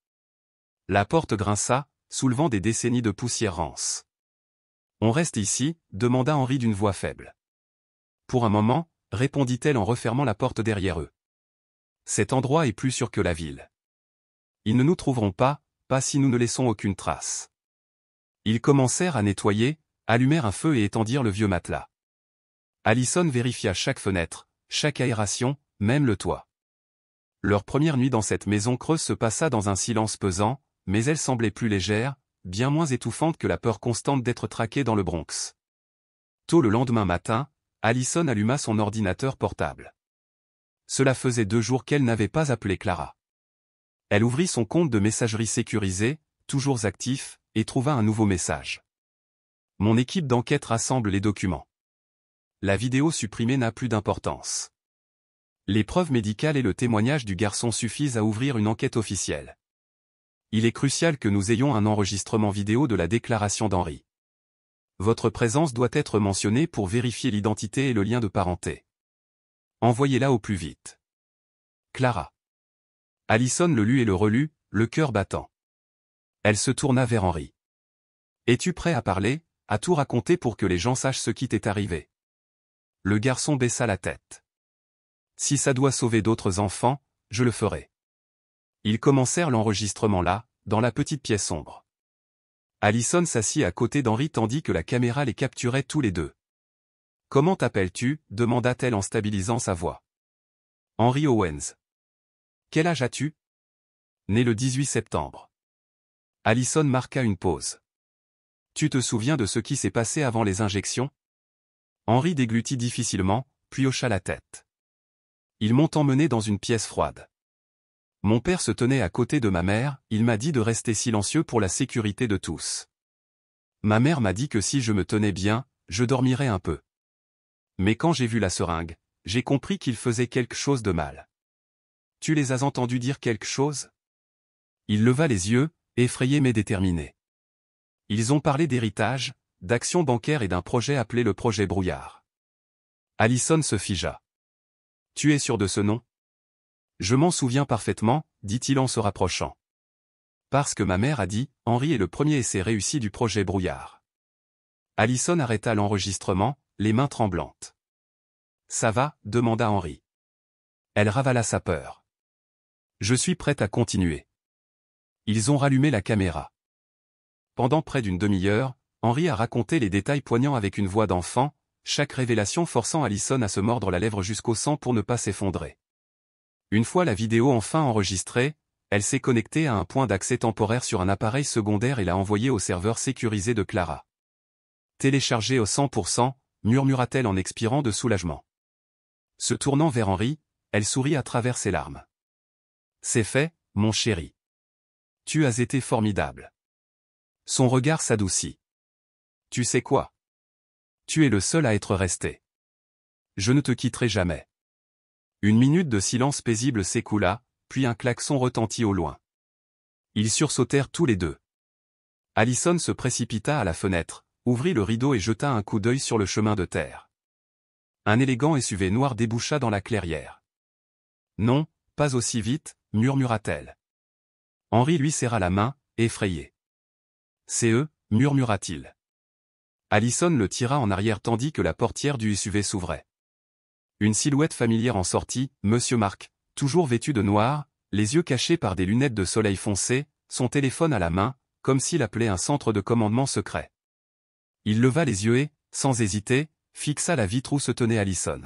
La porte grinça, soulevant des décennies de poussière rance. « On reste ici ?» demanda Henri d'une voix faible. « Pour un moment » répondit-elle en refermant la porte derrière eux. « Cet endroit est plus sûr que la ville. Ils ne nous trouveront pas, pas si nous ne laissons aucune trace. » Ils commencèrent à nettoyer, allumèrent un feu et étendirent le vieux matelas. Allison vérifia chaque fenêtre, chaque aération, même le toit. Leur première nuit dans cette maison creuse se passa dans un silence pesant, mais elle semblait plus légère, bien moins étouffante que la peur constante d'être traquée dans le Bronx. Tôt le lendemain matin, Allison alluma son ordinateur portable. Cela faisait 2 jours qu'elle n'avait pas appelé Clara. Elle ouvrit son compte de messagerie sécurisé, toujours actif, et trouva un nouveau message. Mon équipe d'enquête rassemble les documents. La vidéo supprimée n'a plus d'importance. Les preuves médicales et le témoignage du garçon suffisent à ouvrir une enquête officielle. Il est crucial que nous ayons un enregistrement vidéo de la déclaration d'Henry. Votre présence doit être mentionnée pour vérifier l'identité et le lien de parenté. Envoyez-la au plus vite. Clara. Allison le lut et le relut, le cœur battant. Elle se tourna vers Henry. Es-tu prêt à parler, à tout raconter pour que les gens sachent ce qui t'est arrivé? Le garçon baissa la tête. Si ça doit sauver d'autres enfants, je le ferai. Ils commencèrent l'enregistrement là, dans la petite pièce sombre. Allison s'assit à côté d'Henry tandis que la caméra les capturait tous les deux. Comment t'appelles-tu? Demanda-t-elle en stabilisant sa voix. Henry Owens. Quel âge as-tu? Né le 18 septembre. Allison marqua une pause. Tu te souviens de ce qui s'est passé avant les injections? Henry déglutit difficilement, puis hocha la tête. Ils m'ont emmené dans une pièce froide. Mon père se tenait à côté de ma mère, il m'a dit de rester silencieux pour la sécurité de tous. Ma mère m'a dit que si je me tenais bien, je dormirais un peu. Mais quand j'ai vu la seringue, j'ai compris qu'il faisait quelque chose de mal. Tu les as entendus dire quelque chose? Il leva les yeux, effrayé mais déterminé. Ils ont parlé d'héritage, d'actions bancaires et d'un projet appelé le projet Brouillard. Allison se figea. Tu es sûr de ce nom? Je m'en souviens parfaitement, dit-il en se rapprochant. Parce que ma mère a dit, Henry est le premier essai réussi du projet Brouillard. Allison arrêta l'enregistrement, les mains tremblantes. Ça va? Demanda Henry. Elle ravala sa peur. Je suis prête à continuer. Ils ont rallumé la caméra. Pendant près d'une demi-heure, Henry a raconté les détails poignants avec une voix d'enfant, chaque révélation forçant Allison à se mordre la lèvre jusqu'au sang pour ne pas s'effondrer. Une fois la vidéo enfin enregistrée, elle s'est connectée à un point d'accès temporaire sur un appareil secondaire et l'a envoyé au serveur sécurisé de Clara. Téléchargé au 100%, murmura-t-elle en expirant de soulagement. Se tournant vers Henry, elle sourit à travers ses larmes. C'est fait, mon chéri. Tu as été formidable. Son regard s'adoucit. Tu sais quoi? Tu es le seul à être resté. Je ne te quitterai jamais. Une minute de silence paisible s'écoula, puis un klaxon retentit au loin. Ils sursautèrent tous les deux. Allison se précipita à la fenêtre, ouvrit le rideau et jeta un coup d'œil sur le chemin de terre. Un élégant SUV noir déboucha dans la clairière. Non, pas aussi vite, murmura-t-elle. Henry lui serra la main, effrayé. C'est eux, murmura-t-il. Allison le tira en arrière tandis que la portière du SUV s'ouvrait. Une silhouette familière en sortit, Monsieur Mark, toujours vêtu de noir, les yeux cachés par des lunettes de soleil foncé, son téléphone à la main, comme s'il appelait un centre de commandement secret. Il leva les yeux et, sans hésiter, fixa la vitre où se tenait Allison.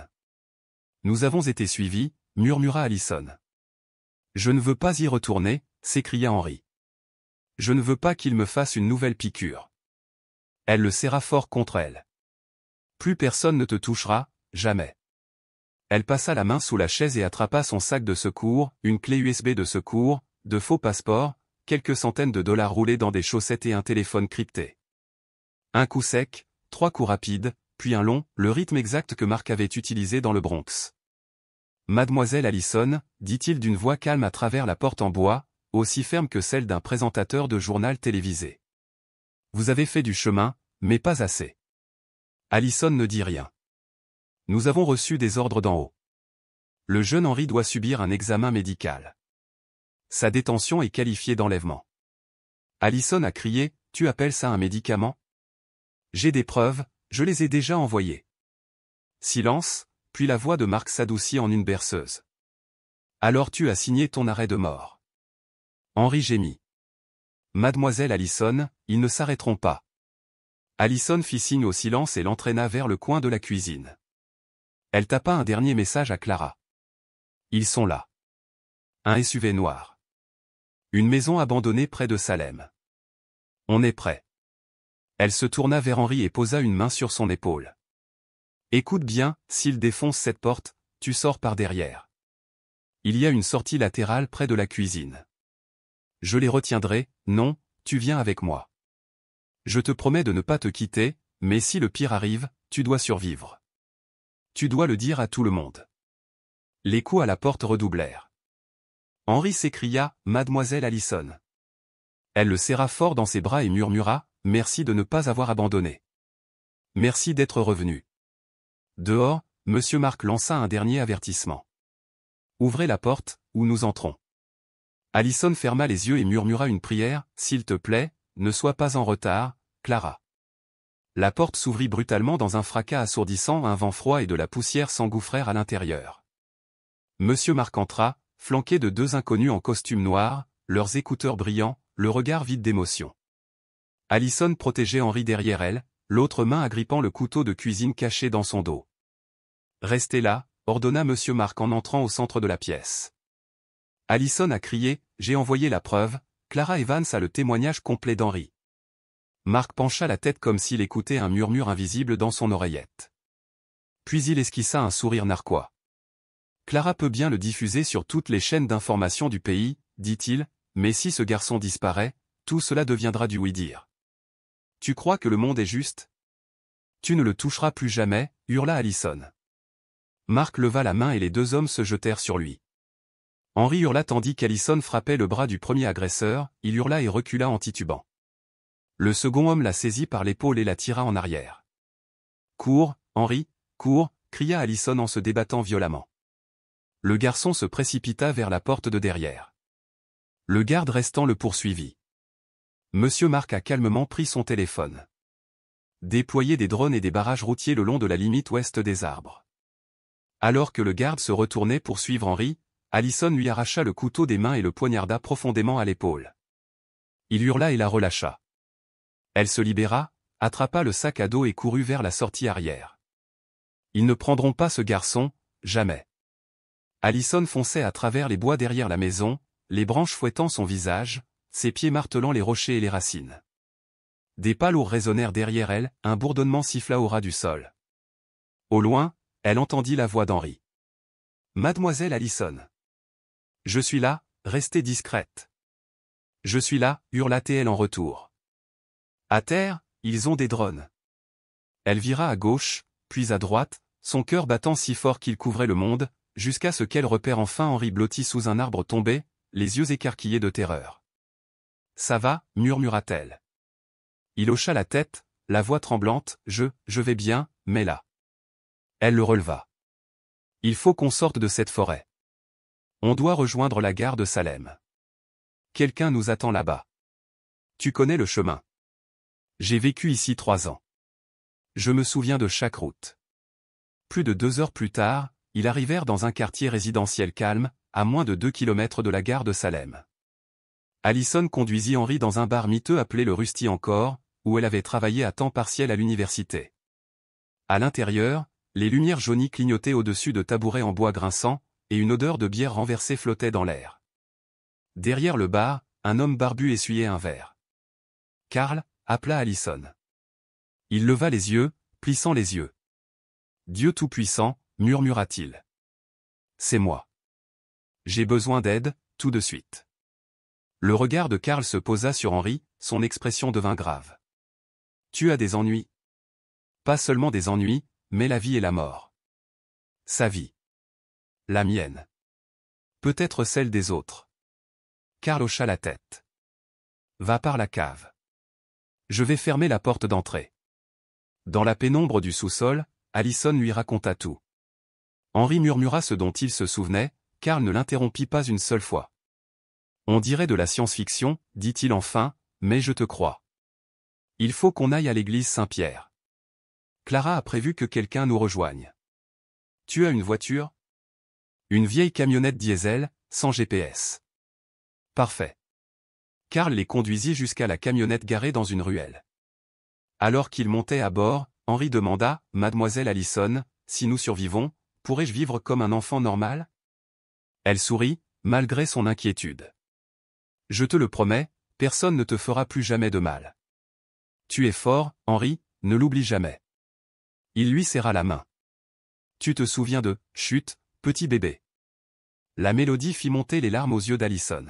Nous avons été suivis, murmura Allison. Je ne veux pas y retourner, s'écria Henry. Je ne veux pas qu'il me fasse une nouvelle piqûre. Elle le serra fort contre elle. Plus personne ne te touchera, jamais. Elle passa la main sous la chaise et attrapa son sac de secours, une clé USB de secours, de faux passeports, quelques centaines de dollars roulés dans des chaussettes et un téléphone crypté. Un coup sec, 3 coups rapides, puis un long, le rythme exact que Mark avait utilisé dans le Bronx. Mademoiselle Allison, dit-il d'une voix calme à travers la porte en bois, aussi ferme que celle d'un présentateur de journal télévisé. Vous avez fait du chemin, mais pas assez. Allison ne dit rien. Nous avons reçu des ordres d'en haut. Le jeune Henry doit subir un examen médical. Sa détention est qualifiée d'enlèvement. Allison a crié, tu appelles ça un médicament? J'ai des preuves, je les ai déjà envoyées. Silence, puis la voix de Mark s'adoucit en une berceuse. Alors tu as signé ton arrêt de mort. Henry gémit. Mademoiselle Allison, ils ne s'arrêteront pas. Allison fit signe au silence et l'entraîna vers le coin de la cuisine. Elle tapa un dernier message à Clara. Ils sont là. Un SUV noir. Une maison abandonnée près de Salem. On est prêt. Elle se tourna vers Henry et posa une main sur son épaule. Écoute bien, s'il défonce cette porte, tu sors par derrière. Il y a une sortie latérale près de la cuisine. Je les retiendrai, non, tu viens avec moi. Je te promets de ne pas te quitter, mais si le pire arrive, tu dois survivre. Tu dois le dire à tout le monde. Les coups à la porte redoublèrent. Henry s'écria, Mademoiselle Allison. Elle le serra fort dans ses bras et murmura, merci de ne pas avoir abandonné. Merci d'être revenu. Dehors, Monsieur Mark lança un dernier avertissement. Ouvrez la porte, ou nous entrons. Allison ferma les yeux et murmura une prière, s'il te plaît, ne sois pas en retard, Clara. La porte s'ouvrit brutalement dans un fracas assourdissant, un vent froid et de la poussière s'engouffrèrent à l'intérieur. Monsieur Mark entra, flanqué de deux inconnus en costume noir, leurs écouteurs brillants, le regard vide d'émotion. Allison protégeait Henry derrière elle, l'autre main agrippant le couteau de cuisine caché dans son dos. Restez là, ordonna Monsieur Mark en entrant au centre de la pièce. Allison a crié, j'ai envoyé la preuve, Clara Evans a le témoignage complet d'Henry. Mark pencha la tête comme s'il écoutait un murmure invisible dans son oreillette. Puis il esquissa un sourire narquois. Clara peut bien le diffuser sur toutes les chaînes d'information du pays, dit-il, mais si ce garçon disparaît, tout cela deviendra du oui-dire. Tu crois que le monde est juste? Tu ne le toucheras plus jamais, hurla Allison. Mark leva la main et les deux hommes se jetèrent sur lui. Henry hurla tandis qu'Allison frappait le bras du premier agresseur, il hurla et recula en titubant. Le second homme la saisit par l'épaule et la tira en arrière. Cours, Henry, cours, cria Allison en se débattant violemment. Le garçon se précipita vers la porte de derrière. Le garde restant le poursuivit. Monsieur Mark a calmement pris son téléphone. Déployait des drones et des barrages routiers le long de la limite ouest des arbres. Alors que le garde se retournait pour suivre Henry, Allison lui arracha le couteau des mains et le poignarda profondément à l'épaule. Il hurla et la relâcha. Elle se libéra, attrapa le sac à dos et courut vers la sortie arrière. Ils ne prendront pas ce garçon, jamais. Allison fonçait à travers les bois derrière la maison, les branches fouettant son visage, ses pieds martelant les rochers et les racines. Des pas lourds résonnèrent derrière elle, un bourdonnement siffla au ras du sol. Au loin, elle entendit la voix d'Henry. Mademoiselle Allison. Je suis là, restez discrète. Je suis là, hurla-t-elle en retour. À terre, ils ont des drones. Elle vira à gauche, puis à droite, son cœur battant si fort qu'il couvrait le monde, jusqu'à ce qu'elle repère enfin Henry blotti sous un arbre tombé, les yeux écarquillés de terreur. Ça va, murmura-t-elle. Il hocha la tête, la voix tremblante, je vais bien, mais là. Elle le releva. Il faut qu'on sorte de cette forêt. On doit rejoindre la gare de Salem. Quelqu'un nous attend là-bas. Tu connais le chemin. J'ai vécu ici 3 ans. Je me souviens de chaque route. Plus de 2 heures plus tard, ils arrivèrent dans un quartier résidentiel calme, à moins de 2 kilomètres de la gare de Salem. Allison conduisit Henry dans un bar miteux appelé le Rusty encore, où elle avait travaillé à temps partiel à l'université. À l'intérieur, les lumières jaunies clignotaient au-dessus de tabourets en bois grinçant, et une odeur de bière renversée flottait dans l'air. Derrière le bar, un homme barbu essuyait un verre. Carl, appela Allison. Il leva les yeux, plissant les yeux. Dieu Tout-Puissant, murmura-t-il. C'est moi. J'ai besoin d'aide, tout de suite. Le regard de Carl se posa sur Henry, son expression devint grave. Tu as des ennuis. Pas seulement des ennuis, mais la vie et la mort. Sa vie. La mienne. Peut-être celle des autres. Carl hocha la tête. Va par la cave. Je vais fermer la porte d'entrée. Dans la pénombre du sous-sol, Allison lui raconta tout. Henry murmura ce dont il se souvenait, Carl ne l'interrompit pas une seule fois. On dirait de la science-fiction, dit-il enfin, mais je te crois. Il faut qu'on aille à l'église Saint-Pierre. Clara a prévu que quelqu'un nous rejoigne. Tu as une voiture? Une vieille camionnette diesel, sans GPS. Parfait. Carl les conduisit jusqu'à la camionnette garée dans une ruelle. Alors qu'ils montaient à bord, Henry demanda, « Mademoiselle Allison, si nous survivons, pourrais-je vivre comme un enfant normal ?» Elle sourit, malgré son inquiétude. « Je te le promets, personne ne te fera plus jamais de mal. Tu es fort, Henry, ne l'oublie jamais. » Il lui serra la main. « Tu te souviens de « Chut, petit bébé ». La mélodie fit monter les larmes aux yeux d'Allison.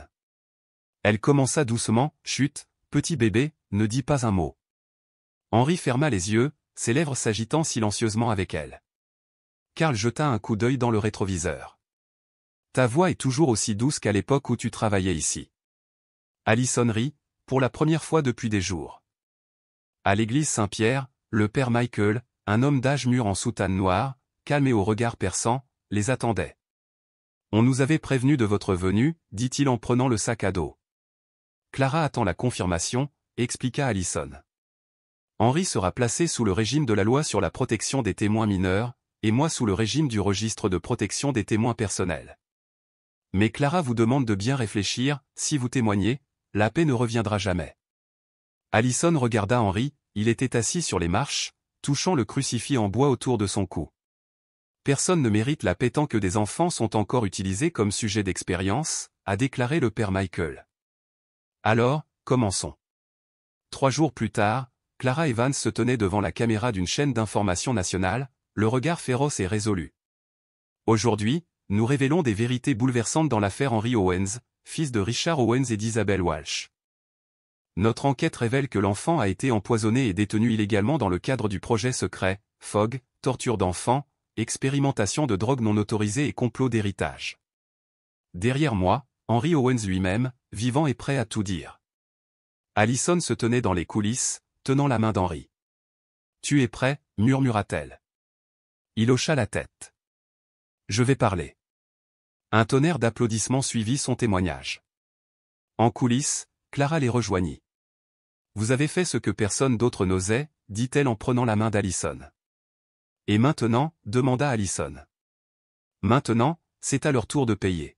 Elle commença doucement, « Chut, petit bébé, ne dis pas un mot. » Henry ferma les yeux, ses lèvres s'agitant silencieusement avec elle. Carl jeta un coup d'œil dans le rétroviseur. « Ta voix est toujours aussi douce qu'à l'époque où tu travaillais ici. » Allison rit, pour la première fois depuis des jours. À l'église Saint-Pierre, le père Michael, un homme d'âge mûr en soutane noire, calme et au regard perçant, les attendait. « On nous avait prévenu de votre venue, dit-il en prenant le sac à dos. Clara attend la confirmation, expliqua Allison. Henry sera placé sous le régime de la loi sur la protection des témoins mineurs, et moi sous le régime du registre de protection des témoins personnels. Mais Clara vous demande de bien réfléchir, si vous témoignez, la paix ne reviendra jamais. » Allison regarda Henry, il était assis sur les marches, touchant le crucifix en bois autour de son cou. Personne ne mérite la paix tant que des enfants sont encore utilisés comme sujet d'expérience, a déclaré le père Michael. Alors, commençons. 3 jours plus tard, Clara Evans se tenait devant la caméra d'une chaîne d'information nationale, le regard féroce et résolu. Aujourd'hui, nous révélons des vérités bouleversantes dans l'affaire Henry Owens, fils de Richard Owens et d'Isabel Walsh. Notre enquête révèle que l'enfant a été empoisonné et détenu illégalement dans le cadre du projet secret, FOG, torture d'enfants, expérimentation de drogue non autorisée et complot d'héritage. Derrière moi, Henry Owens lui-même, vivant et prêt à tout dire. Allison se tenait dans les coulisses, tenant la main d'Henry. « Tu es prêt ?» murmura-t-elle. Il hocha la tête. « Je vais parler. » Un tonnerre d'applaudissements suivit son témoignage. En coulisses, Clara les rejoignit. « Vous avez fait ce que personne d'autre n'osait, » dit-elle en prenant la main d'Allison. « Et maintenant ?» demanda Allison. « Maintenant, c'est à leur tour de payer. »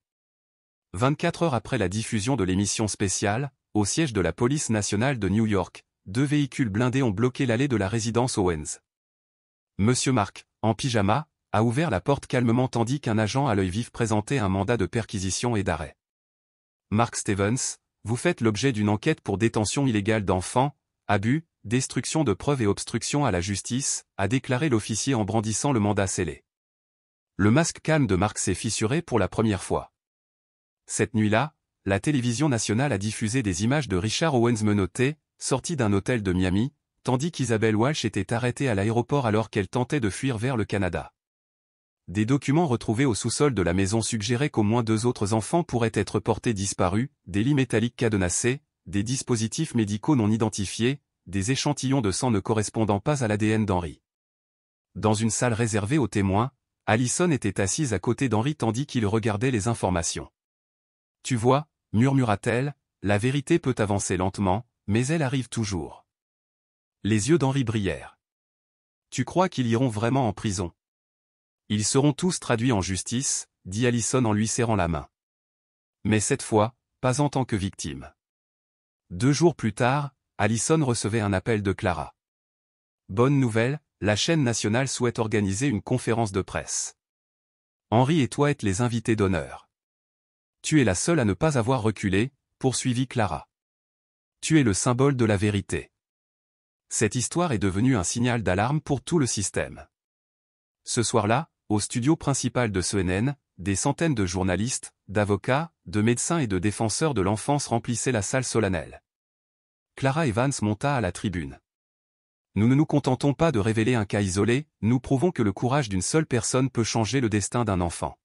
24 heures après la diffusion de l'émission spéciale, au siège de la police nationale de New York, 2 véhicules blindés ont bloqué l'allée de la résidence Owens. Monsieur Mark, en pyjama, a ouvert la porte calmement tandis qu'un agent à l'œil vif présentait un mandat de perquisition et d'arrêt. Mark Stevens, vous faites l'objet d'une enquête pour détention illégale d'enfants, abus, destruction de preuves et obstruction à la justice, a déclaré l'officier en brandissant le mandat scellé. Le masque calme de Mark s'est fissuré pour la première fois. Cette nuit-là, la télévision nationale a diffusé des images de Richard Owens menotté, sorti d'un hôtel de Miami, tandis qu'Isabel Walsh était arrêtée à l'aéroport alors qu'elle tentait de fuir vers le Canada. Des documents retrouvés au sous-sol de la maison suggéraient qu'au moins 2 autres enfants pourraient être portés disparus, des lits métalliques cadenassés, des dispositifs médicaux non identifiés, des échantillons de sang ne correspondant pas à l'ADN d'Henry. Dans une salle réservée aux témoins, Allison était assise à côté d'Henry tandis qu'il regardait les informations. « Tu vois, » murmura-t-elle, « la vérité peut avancer lentement, mais elle arrive toujours. » Les yeux d'Henry brillèrent. « Tu crois qu'ils iront vraiment en prison ? » « Ils seront tous traduits en justice, » dit Allison en lui serrant la main. « Mais cette fois, pas en tant que victime. » 2 jours plus tard, Allison recevait un appel de Clara. « Bonne nouvelle, la chaîne nationale souhaite organiser une conférence de presse. Henry et toi êtes les invités d'honneur. Tu es la seule à ne pas avoir reculé, » poursuivit Clara. « Tu es le symbole de la vérité. » Cette histoire est devenue un signal d'alarme pour tout le système. Ce soir-là, au studio principal de CNN, des centaines de journalistes, d'avocats, de médecins et de défenseurs de l'enfance remplissaient la salle solennelle. Clara Evans monta à la tribune. « Nous ne nous contentons pas de révéler un cas isolé, nous prouvons que le courage d'une seule personne peut changer le destin d'un enfant. »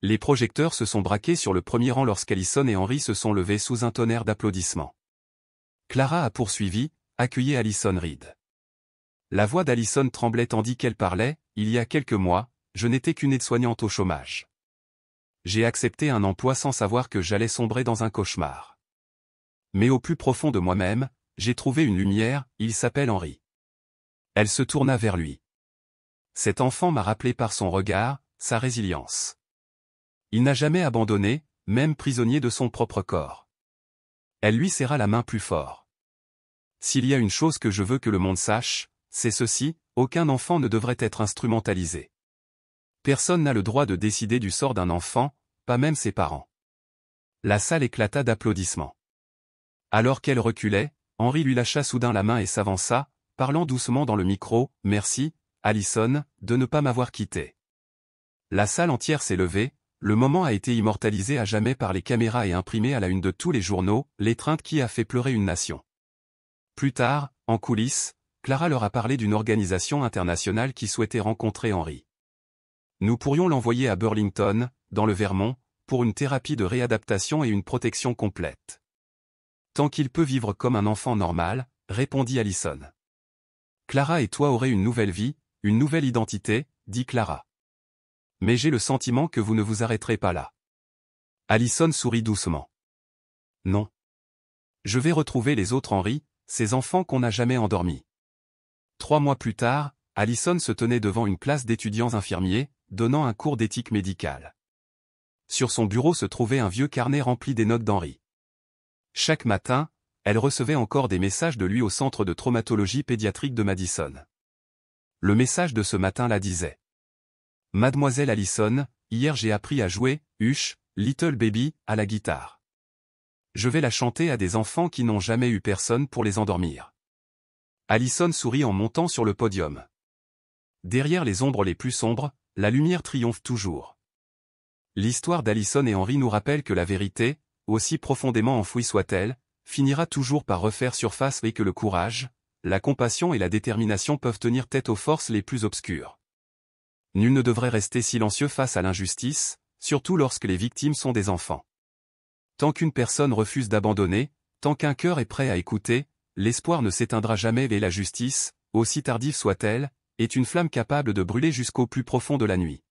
Les projecteurs se sont braqués sur le premier rang lorsqu'Allison et Henry se sont levés sous un tonnerre d'applaudissements. Clara a poursuivi, accueillie Allison Reed. La voix d'Allison tremblait tandis qu'elle parlait. « Il y a quelques mois, je n'étais qu'une aide-soignante au chômage. J'ai accepté un emploi sans savoir que j'allais sombrer dans un cauchemar. Mais au plus profond de moi-même, j'ai trouvé une lumière, il s'appelle Henry. » Elle se tourna vers lui. Cet enfant m'a rappelé par son regard, sa résilience. Il n'a jamais abandonné, même prisonnier de son propre corps. Elle lui serra la main plus fort. S'il y a une chose que je veux que le monde sache, c'est ceci, aucun enfant ne devrait être instrumentalisé. Personne n'a le droit de décider du sort d'un enfant, pas même ses parents. La salle éclata d'applaudissements. Alors qu'elle reculait, Henry lui lâcha soudain la main et s'avança, parlant doucement dans le micro, « Merci, Allison, de ne pas m'avoir quitté. » La salle entière s'est levée, le moment a été immortalisé à jamais par les caméras et imprimé à la une de tous les journaux, l'étreinte qui a fait pleurer une nation. Plus tard, en coulisses, Clara leur a parlé d'une organisation internationale qui souhaitait rencontrer Henry. Nous pourrions l'envoyer à Burlington, dans le Vermont, pour une thérapie de réadaptation et une protection complète. Tant qu'il peut vivre comme un enfant normal, répondit Allison. Clara et toi aurez une nouvelle vie, une nouvelle identité, dit Clara. Mais j'ai le sentiment que vous ne vous arrêterez pas là. Allison sourit doucement. Non. Je vais retrouver les autres Henry, ces enfants qu'on n'a jamais endormis. 3 mois plus tard, Allison se tenait devant une classe d'étudiants infirmiers, donnant un cours d'éthique médicale. Sur son bureau se trouvait un vieux carnet rempli des notes d'Henry. Chaque matin, elle recevait encore des messages de lui au centre de traumatologie pédiatrique de Madison. Le message de ce matin-là disait: Mademoiselle Allison, hier j'ai appris à jouer, Hush, Little Baby, à la guitare. Je vais la chanter à des enfants qui n'ont jamais eu personne pour les endormir. Allison sourit en montant sur le podium. Derrière les ombres les plus sombres, la lumière triomphe toujours. L'histoire d'Allison et Henry nous rappelle que la vérité, aussi profondément enfouie soit-elle, finira toujours par refaire surface et que le courage, la compassion et la détermination peuvent tenir tête aux forces les plus obscures. Nul ne devrait rester silencieux face à l'injustice, surtout lorsque les victimes sont des enfants. Tant qu'une personne refuse d'abandonner, tant qu'un cœur est prêt à écouter, l'espoir ne s'éteindra jamais et la justice, aussi tardive soit-elle, est une flamme capable de brûler jusqu'au plus profond de la nuit.